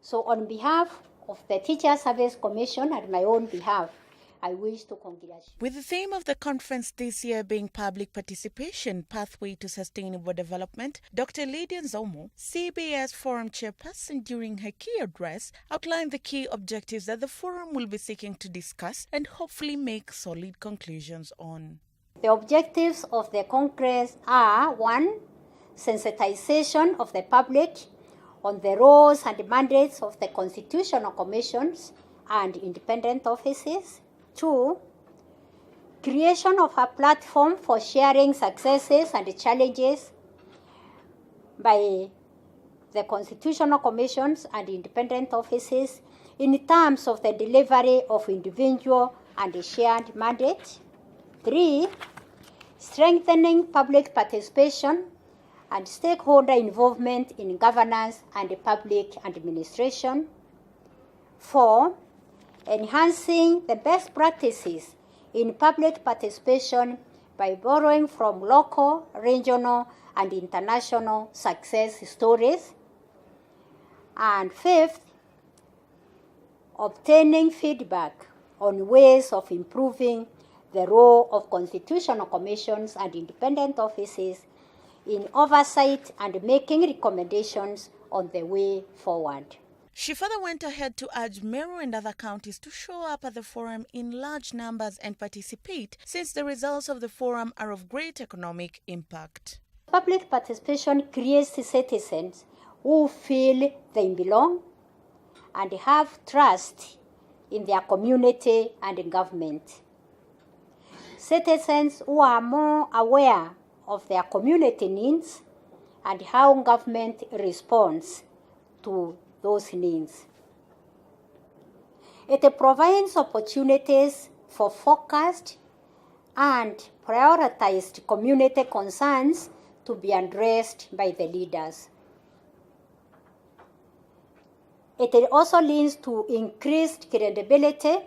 So on behalf of the Teacher Service Commission and my own behalf, I wish to congratulate. With the theme of the conference this year being Public Participation, Pathway to Sustainable Development, Dr. Lydia Nzomo, CBS Forum Chairperson, during her key address, outlined the key objectives that the forum will be seeking to discuss and hopefully make solid conclusions on. The objectives of the Congress are: 1. Sensitization of the public on the roles and mandates of the constitutional commissions and independent offices. 2. Creation of a platform for sharing successes and challenges by the constitutional commissions and independent offices in terms of the delivery of individual and shared mandate. 3. Strengthening public participation and stakeholder involvement in governance and public administration. 4. Enhancing the best practices in public participation by borrowing from local, regional, and international success stories. And 5th, obtaining feedback on ways of improving the role of constitutional commissions and independent offices in oversight and making recommendations on the way forward. She further went ahead to urge Meru and other counties to show up at the forum in large numbers and participate, since the results of the forum are of great economic impact. Public participation creates citizens who feel they belong and have trust in their community and in government. Citizens who are more aware of their community needs and how government responds to those needs. It provides opportunities for focused and prioritized community concerns to be addressed by the leaders. It also leads to increased credibility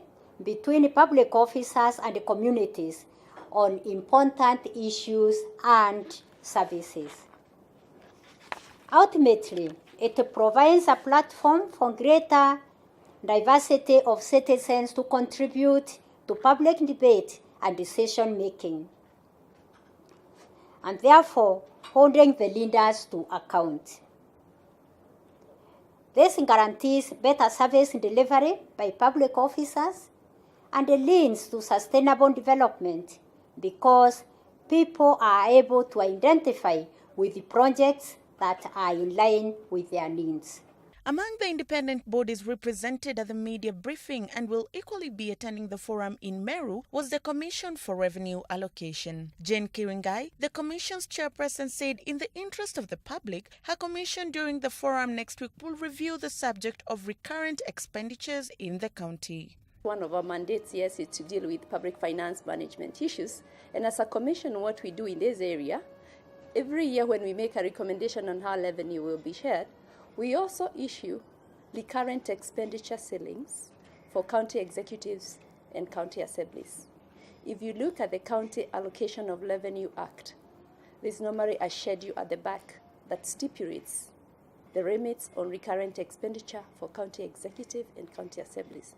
between public officers and communities on important issues and services. Ultimately, it provides a platform for greater diversity of citizens to contribute to public debate and decision making, and therefore holding the leaders to account. This guarantees better service delivery by public officers and leads to sustainable development because people are able to identify with the projects that are in line with their needs. Among the independent bodies represented at the media briefing and will equally be attending the forum in Meru was the Commission for Revenue Allocation. Jane Kiringai, the Commission's chairperson, said in the interest of the public, her commission during the forum next week will review the subject of recurrent expenditures in the county. One of our mandates, yes, is to deal with public finance management issues. And as a commission, what we do in this area, every year when we make a recommendation on how revenue will be shared, we also issue recurrent expenditure ceilings for county executives and county assemblies. If you look at the County Allocation of Revenue Act, there's normally a schedule at the back that stipulates the remits on recurrent expenditure for county executive and county assemblies.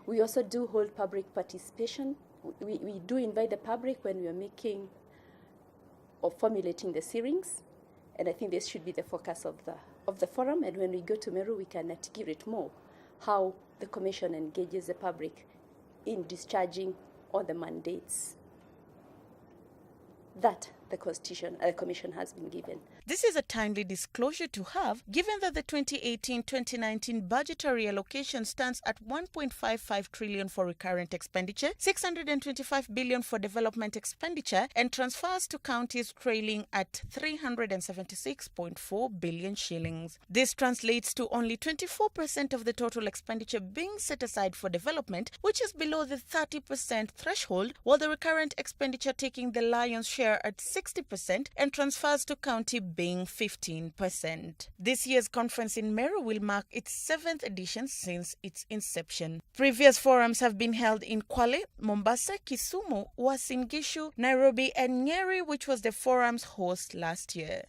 We also do hold public participation. We do invite the public when we are making or formulating the ceilings, and I think this should be the focus of the forum. And when we go to Meru, we can articulate more how the Commission engages the public in discharging all the mandates that the Commission has been given. This is a timely disclosure to have, given that the 2018-2019 budgetary allocation stands at 1.55 trillion for recurrent expenditure, 625 billion for development expenditure, and transfers to counties trailing at 376.4 billion shillings. This translates to only 24% of the total expenditure being set aside for development, which is below the 30% threshold, while the recurrent expenditure taking the lion's share at 60% and transfers to county being 15%. This year's conference in Meru will mark its 7th edition since its inception. Previous forums have been held in Kwale, Mombasa, Kisumu, Uasin Gishu, Nairobi, and Nyeri, which was the forum's host last year.